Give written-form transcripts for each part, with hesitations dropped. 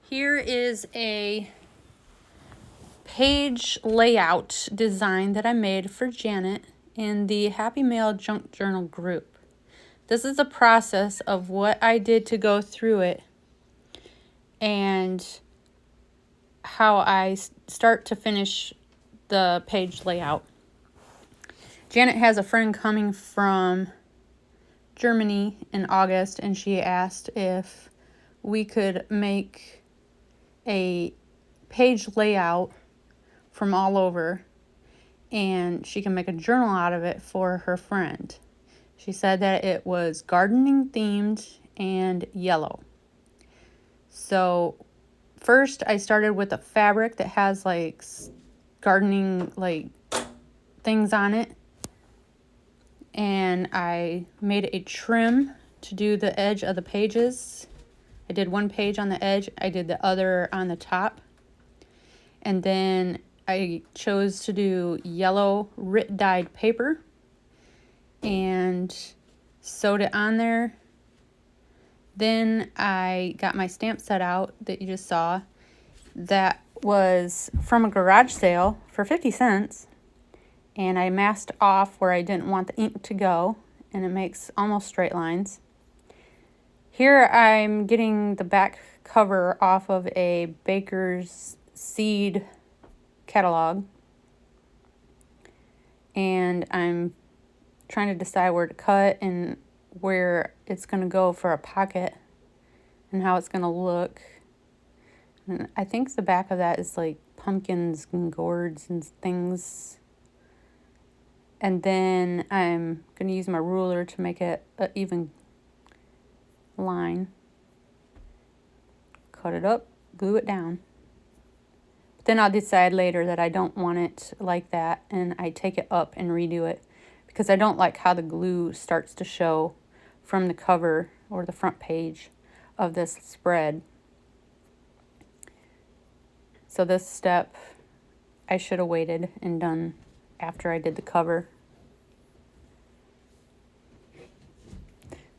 Here is a page layout design that I made for Janet in the Happy Mail Junk Journal group. This is a process of what I did to go through it and how I start to finish the page layout. Janet has a friend coming from Germany in August, and she asked if we could make a page layout from all over, and she can make a journal out of it for her friend. She said that it was gardening themed and yellow. So first I started with a fabric that has like gardening like things on it, and I made a trim to do the edge of the pages. I did one page on the edge, I did the other on the top, and then I chose to do yellow RIT dyed paper and sewed it on there. Then I got my stamp set out that you just saw. That was from a garage sale for 50 cents. And I masked off where I didn't want the ink to go, and it makes almost straight lines. Here I'm getting the back cover off of a Baker's Seed catalog, and I'm trying to decide where to cut and where it's going to go for a pocket and how it's going to look. And I think the back of that is like pumpkins and gourds and things. And then I'm going to use my ruler to make it an even line. Cut it up, glue it down. But then I'll decide later that I don't want it like that, and I take it up and redo it because I don't like how the glue starts to show from the cover or the front page of this spread. So this step I should have waited and done after I did the cover.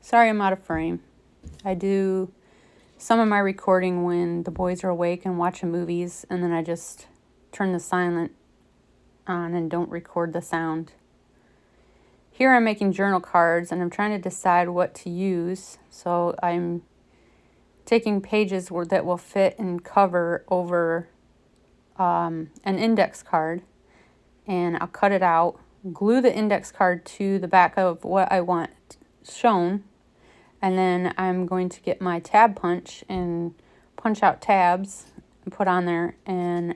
Sorry I'm out of frame. I do some of my recording when the boys are awake and watching movies, and then I just turn the silent on and don't record the sound. Here I'm making journal cards, and I'm trying to decide what to use. So I'm taking pages that will fit and cover over an index card, and I'll cut it out, glue the index card to the back of what I want shown, and then I'm going to get my tab punch and punch out tabs and put on there, and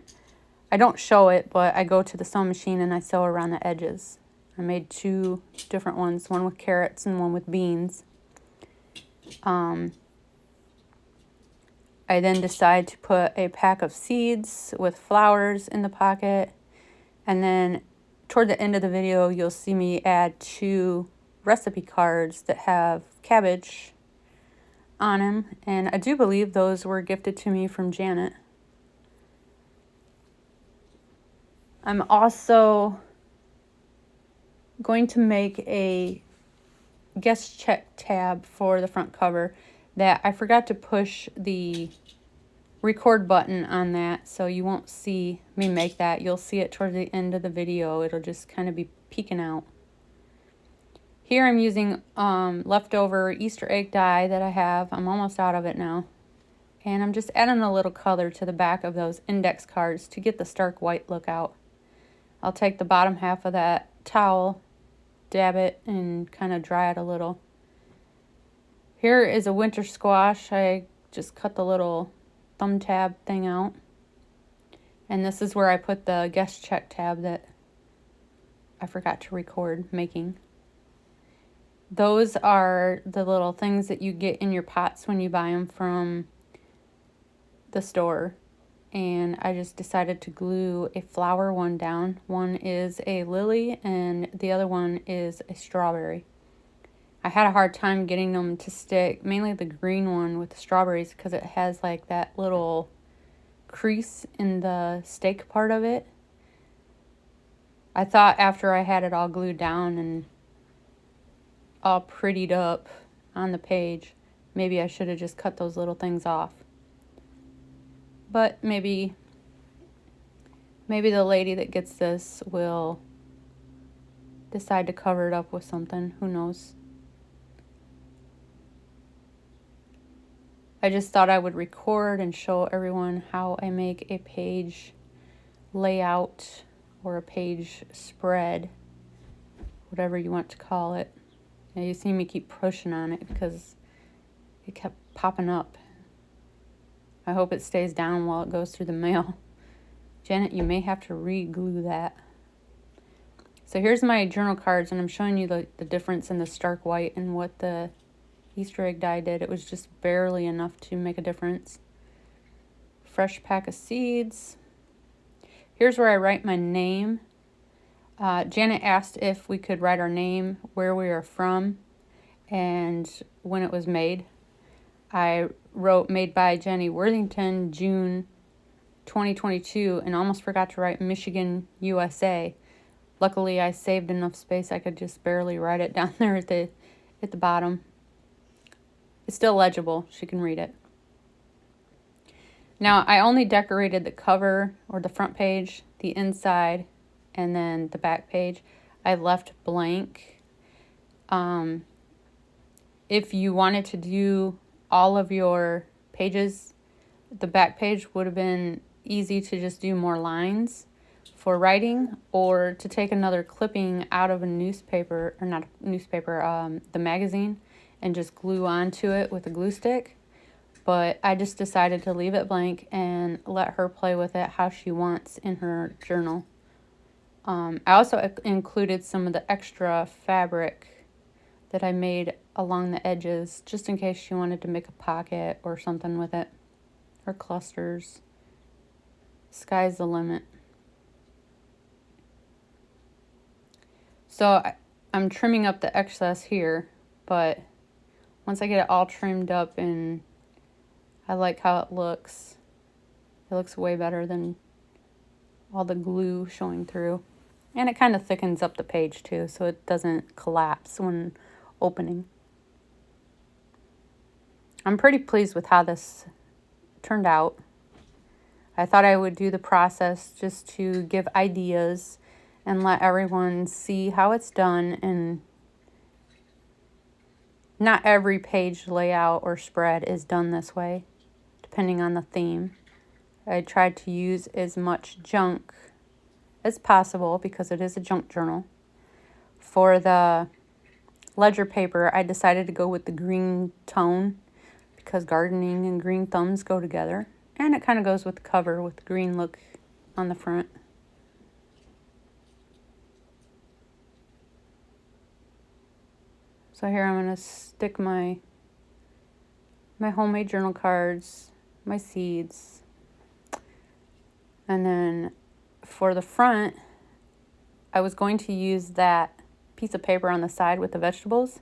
I don't show it, but I go to the sewing machine and I sew around the edges. I made two different ones, one with carrots and one with beans. I then decide to put a pack of seeds with flowers in the pocket, and then toward the end of the video you'll see me add two recipe cards that have cabbage on them, and I do believe those were gifted to me from Janet. I'm also going to make a guest check tab for the front cover that I forgot to push the record button on that, so you won't see me make that. You'll see it toward the end of the video. It'll just kind of be peeking out. Here I'm using leftover Easter egg dye that I have. I'm almost out of it now. And I'm just adding a little color to the back of those index cards to get the stark white look out. I'll take the bottom half of that towel, dab it, and kind of dry it a little. Here is a winter squash. I just cut the little thumb tab thing out. And this is where I put the guest check tab that I forgot to record making. Those are the little things that you get in your pots when you buy them from the store. And I just decided to glue a flower one down. One is a lily and the other one is a strawberry. I had a hard time getting them to stick, mainly the green one with the strawberries, because it has like that little crease in the stake part of it. I thought after I had it all glued down and all prettied up on the page, maybe I should have just cut those little things off. But maybe the lady that gets this will decide to cover it up with something. Who knows? I just thought I would record and show everyone how I make a page layout or a page spread, whatever you want to call it. And you see me keep pushing on it because it kept popping up. I hope it stays down while it goes through the mail. Janet, you may have to re-glue that. So here's my journal cards, and I'm showing you the difference in the stark white and what the Easter egg die did. It was just barely enough to make a difference. Fresh pack of seeds. Here's where I write my name. Janet asked if we could write our name, where we are from, and when it was made. I wrote made by Jenny Worthington, June 2022, and almost forgot to write Michigan, USA. Luckily, I saved enough space I could just barely write it down there at the bottom. It's still legible. She can read it. Now, I only decorated the cover or the front page, the inside, and then the back page. I left blank. If you wanted to do all of your pages, the back page would have been easy to just do more lines for writing, or to take another clipping out of a newspaper, or not a newspaper, the magazine, and just glue onto it with a glue stick. But I just decided to leave it blank and let her play with it how she wants in her journal. I also included some of the extra fabric that I made along the edges, just in case she wanted to make a pocket or something with it, or clusters. Sky's the limit. So I'm trimming up the excess here, but once I get it all trimmed up and I like how it looks way better than all the glue showing through. And it kind of thickens up the page too, so it doesn't collapse when opening. I'm pretty pleased with how this turned out. I thought I would do the process just to give ideas and let everyone see how it's done. And not every page layout or spread is done this way, depending on the theme. I tried to use as much junk as possible because it is a junk journal. For the ledger paper, I decided to go with the green tone because gardening and green thumbs go together. And it kind of goes with the cover with the green look on the front. So here I'm going to stick my homemade journal cards, my seeds. And then for the front, I was going to use that piece of paper on the side with the vegetables,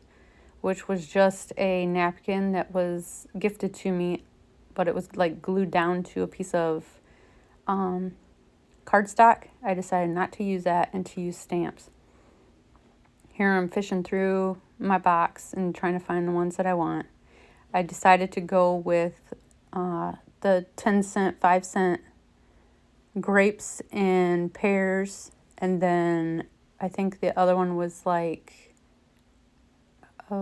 which was just a napkin that was gifted to me, but it was like glued down to a piece of cardstock. I decided not to use that and to use stamps. Here I'm fishing through my box and trying to find the ones that I want. I decided to go with the 10-cent, 5-cent grapes and pears, and then I think the other one was like, it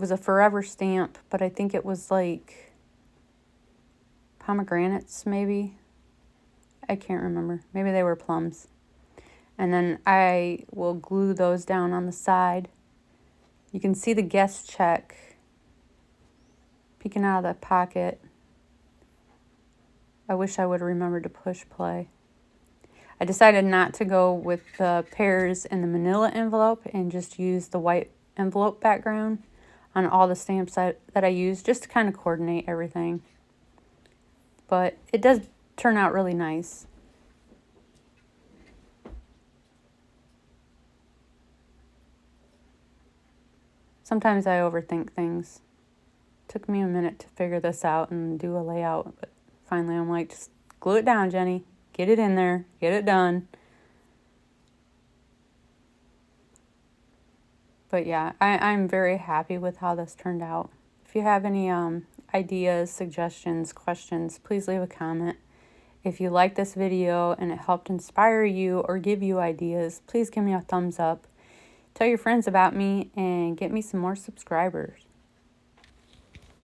was a forever stamp, but I think it was like pomegranates maybe. I can't remember. Maybe they were plums. And then I will glue those down on the side. You can see the guest check peeking out of the pocket. I wish I would have remembered to push play. I decided not to go with the pears in the manila envelope and just use the white envelope background on all the stamps that I used, just to kind of coordinate everything. But it does turn out really nice. Sometimes I overthink things. It took me a minute to figure this out and do a layout, but finally I'm like, just glue it down, Jenny. Get it in there. Get it done. But yeah, I'm very happy with how this turned out. If you have any ideas, suggestions, questions, please leave a comment. If you like this video and it helped inspire you or give you ideas, please give me a thumbs up. Tell your friends about me and get me some more subscribers.